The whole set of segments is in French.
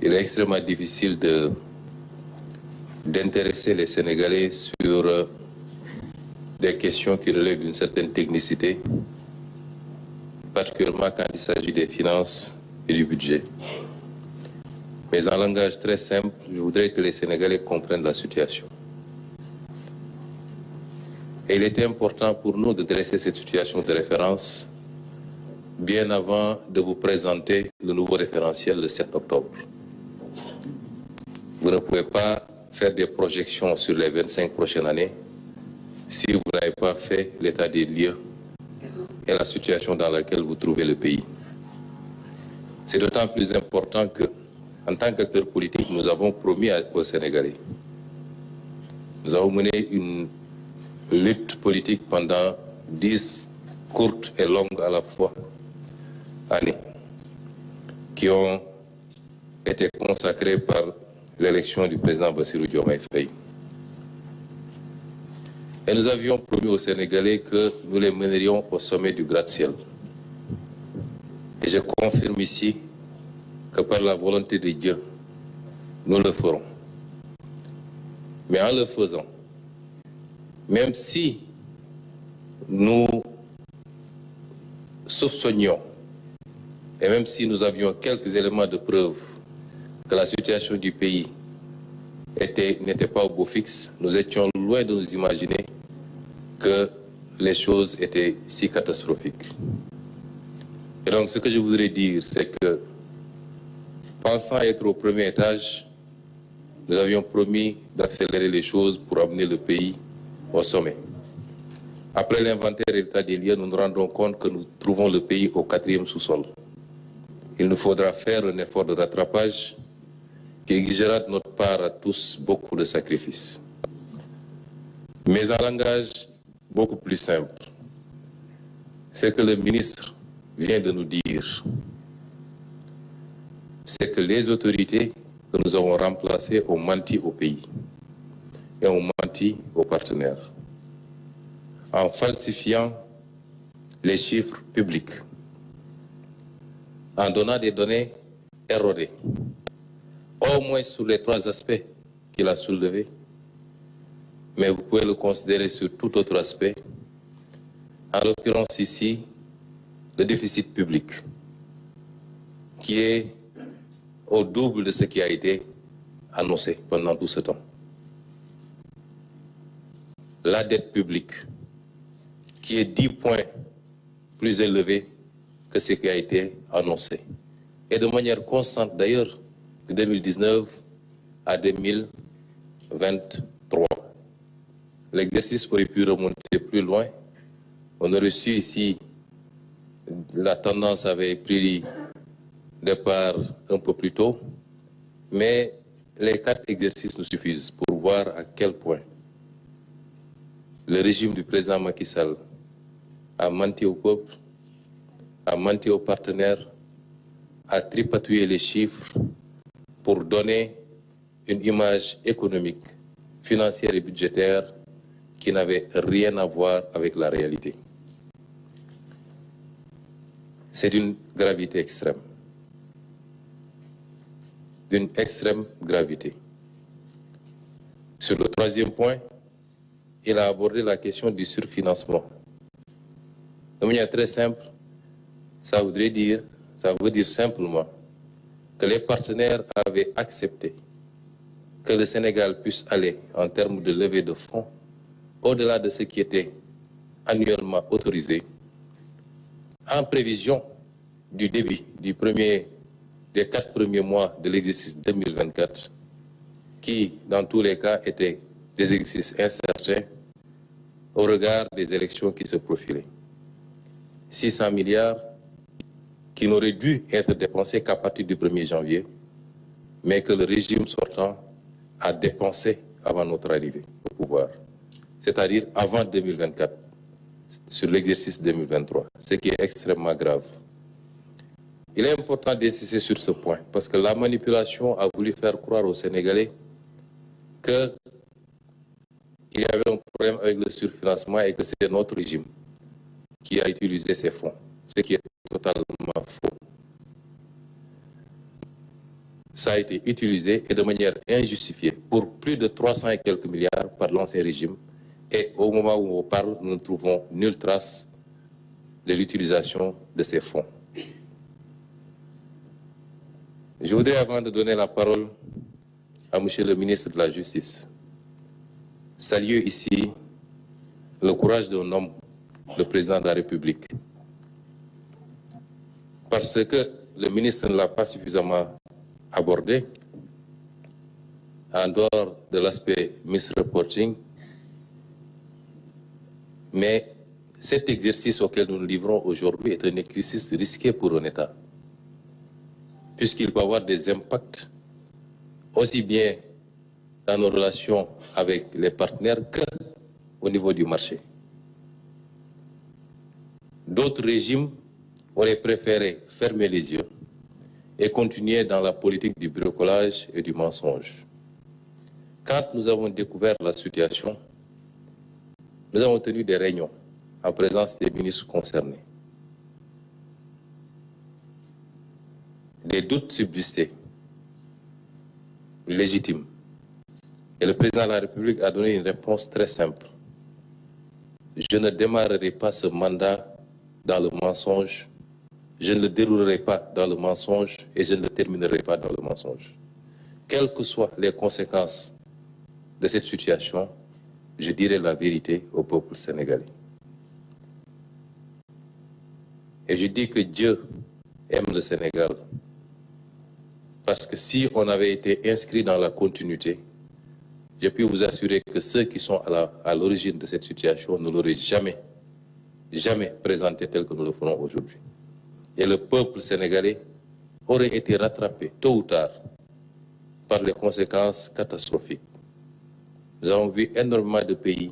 il est extrêmement difficile d'intéresser les Sénégalais sur des questions qui relèvent d'une certaine technicité, particulièrement quand il s'agit des finances et du budget. Mais en langage très simple, je voudrais que les Sénégalais comprennent la situation. Et il était important pour nous de dresser cette situation de référence bien avant de vous présenter le nouveau référentiel le 7 octobre. Vous ne pouvez pas faire des projections sur les 25 prochaines années si vous n'avez pas fait l'état des lieux et la situation dans laquelle vous trouvez le pays. C'est d'autant plus important que, en tant qu'acteurs politiques, nous avons promis aux Sénégalais. Nous avons mené une lutte politique pendant 10 courtes et longues à la fois années, qui ont été consacrées par l'élection du président Bassirou Diomaye Faye. Et nous avions promis aux Sénégalais que nous les mènerions au sommet du gratte-ciel. Et je confirme ici que par la volonté de Dieu, nous le ferons. Mais en le faisant, même si nous soupçonnions et même si nous avions quelques éléments de preuve que la situation du pays n'était pas au beau fixe, nous étions loin de nous imaginer que les choses étaient si catastrophiques. Et donc ce que je voudrais dire, c'est que pensant être au premier étage, nous avions promis d'accélérer les choses pour amener le pays au sommet. Après l'inventaire et l'état des lieux, nous nous rendons compte que nous trouvons le pays au 4e sous-sol. Il nous faudra faire un effort de rattrapage qui exigera de notre part à tous beaucoup de sacrifices. Mais en langage beaucoup plus simple, c'est que le ministre vient de nous dire, c'est que les autorités que nous avons remplacées ont menti au pays et ont menti aux partenaires en falsifiant les chiffres publics, en donnant des données erronées, au moins sur les 3 aspects qu'il a soulevés, mais vous pouvez le considérer sur tout autre aspect, en l'occurrence ici, le déficit public, qui est au double de ce qui a été annoncé pendant tout ce temps. La dette publique, qui est 10 points plus élevée que ce qui a été annoncé. Et de manière constante d'ailleurs, de 2019 à 2023. L'exercice aurait pu remonter plus loin. On aurait su ici, la tendance avait pris départ un peu plus tôt, mais les 4 exercices nous suffisent pour voir à quel point le régime du président Macky Sall a menti au peuple, a menti aux partenaires, a tripatouillé les chiffres pour donner une image économique, financière et budgétaire qui n'avait rien à voir avec la réalité. C'est d'une gravité extrême. D'une extrême gravité. Sur le 3e point, il a abordé la question du surfinancement. De manière très simple, ça veut dire simplement que les partenaires avaient accepté que le Sénégal puisse aller en termes de levée de fonds au-delà de ce qui était annuellement autorisé en prévision du début des 4 premiers mois de l'exercice 2024 qui, dans tous les cas, étaient des exercices incertains au regard des élections qui se profilaient. 600 milliards qui n'auraient dû être dépensés qu'à partir du 1er janvier, mais que le régime sortant a dépensé avant notre arrivée au pouvoir, c'est-à-dire avant 2024, sur l'exercice 2023, ce qui est extrêmement grave. Il est important d'insister sur ce point, parce que la manipulation a voulu faire croire aux Sénégalais qu'il y avait un problème avec le surfinancement et que c'est notre régime qui a utilisé ces fonds, ce qui est totalement faux. ça a été utilisé et de manière injustifiée pour plus de 300 et quelques milliards par l'ancien régime. Et au moment où on parle, nous ne trouvons nulle trace de l'utilisation de ces fonds. Je voudrais, avant de donner la parole à Monsieur le ministre de la Justice, saluer ici le courage d'un homme, le président de la République. Parce que le ministre ne l'a pas suffisamment abordé, en dehors de l'aspect misreporting, mais cet exercice auquel nous nous livrons aujourd'hui est un exercice risqué pour un État, puisqu'il peut avoir des impacts aussi bien dans nos relations avec les partenaires qu'au niveau du marché. D'autres régimes auraient préféré fermer les yeux et continuer dans la politique du bricolage et du mensonge. Quand nous avons découvert la situation, nous avons tenu des réunions en présence des ministres concernés. Des doutes subsistaient, légitimes. Et le président de la République a donné une réponse très simple. Je ne démarrerai pas ce mandat dans le mensonge, je ne le déroulerai pas dans le mensonge et je ne le terminerai pas dans le mensonge. Quelles que soient les conséquences de cette situation, je dirai la vérité au peuple sénégalais. Et je dis que Dieu aime le Sénégal. Parce que si on avait été inscrit dans la continuité, je puis vous assurer que ceux qui sont à l'origine de cette situation ne l'auraient jamais présenté tel que nous le ferons aujourd'hui. Et le peuple sénégalais aurait été rattrapé tôt ou tard par les conséquences catastrophiques. Nous avons vu énormément de pays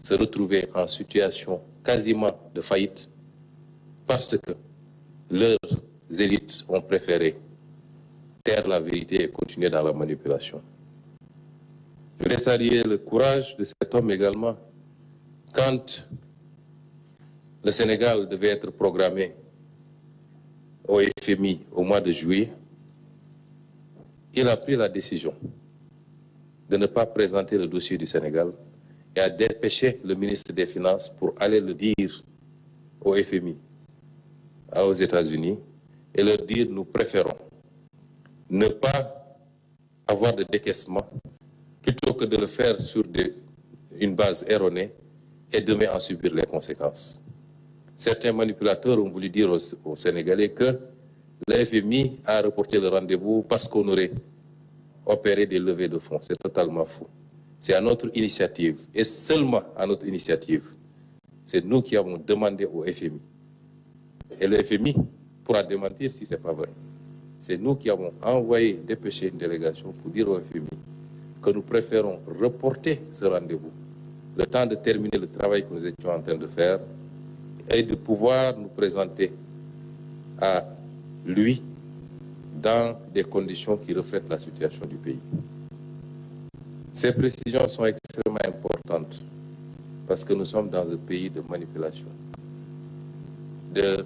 se retrouver en situation quasiment de faillite parce que leurs élites ont préféré taire la vérité et continuer dans la manipulation. Je voudrais saluer le courage de cet homme également. Quand le Sénégal devait être programmé au FMI au mois de juillet, il a pris la décision de ne pas présenter le dossier du Sénégal et a dépêché le ministre des Finances pour aller le dire au FMI, aux États-Unis, et leur dire nous préférons ne pas avoir de décaissement plutôt que de le faire sur une base erronée et demain en subir les conséquences. Certains manipulateurs ont voulu dire aux Sénégalais que le FMI a reporté le rendez-vous parce qu'on aurait opéré des levées de fonds. C'est totalement faux. C'est à notre initiative, et seulement à notre initiative. C'est nous qui avons demandé au FMI. Et le FMI pourra démentir si ce n'est pas vrai. C'est nous qui avons envoyé, dépêché une délégation pour dire au FMI que nous préférons reporter ce rendez-vous, le temps de terminer le travail que nous étions en train de faire et de pouvoir nous présenter à lui dans des conditions qui reflètent la situation du pays. Ces précisions sont extrêmement importantes parce que nous sommes dans un pays de manipulation, de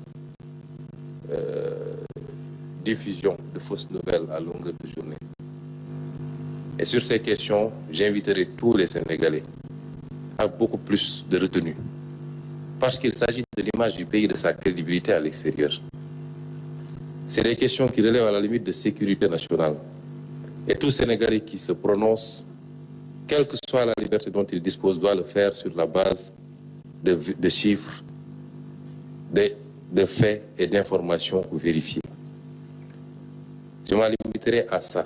diffusion de fausses nouvelles à longueur de journée. Et sur ces questions, j'inviterai tous les Sénégalais à beaucoup plus de retenue parce qu'il s'agit de l'image du pays, de sa crédibilité à l'extérieur. C'est des questions qui relèvent à la limite de sécurité nationale. Et tout Sénégalais qui se prononce, quelle que soit la liberté dont il dispose, doit le faire sur la base de chiffres, de faits et d'informations vérifiées. Je m'en limiterai à ça.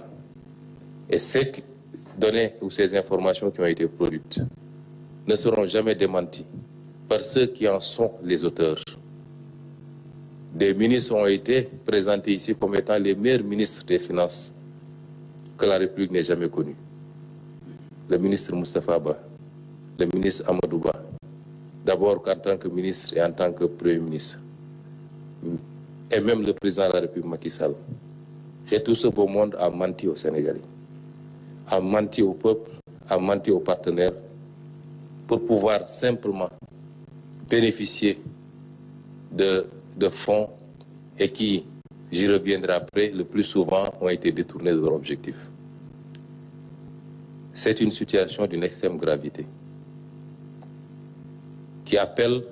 Et ces données ou ces informations qui ont été produites ne seront jamais démenties par ceux qui en sont les auteurs. Des ministres ont été présentés ici comme étant les meilleurs ministres des Finances que la République n'ait jamais connus. Le ministre Moustapha Ba, le ministre Amadou Ba, d'abord en tant que ministre et en tant que Premier ministre, et même le président de la République Macky Sall. Et tout ce beau monde a menti aux Sénégalais, a menti au peuple, a menti aux partenaires pour pouvoir simplement bénéficier de fonds et qui j'y reviendrai après, le plus souvent ont été détournés de leur objectif. C'est une situation d'une extrême gravité qui appelle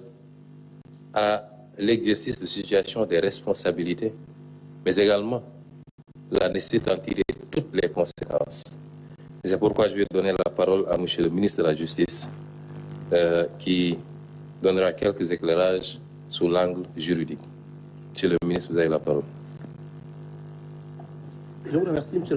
à l'exercice de situation des responsabilités, mais également la nécessité d'en tirer toutes les conséquences. C'est pourquoi je vais donner la parole à M. le ministre de la Justice qui donnera quelques éclairages sous l'angle juridique. Monsieur le ministre, vous avez la parole. Je vous remercie, monsieur.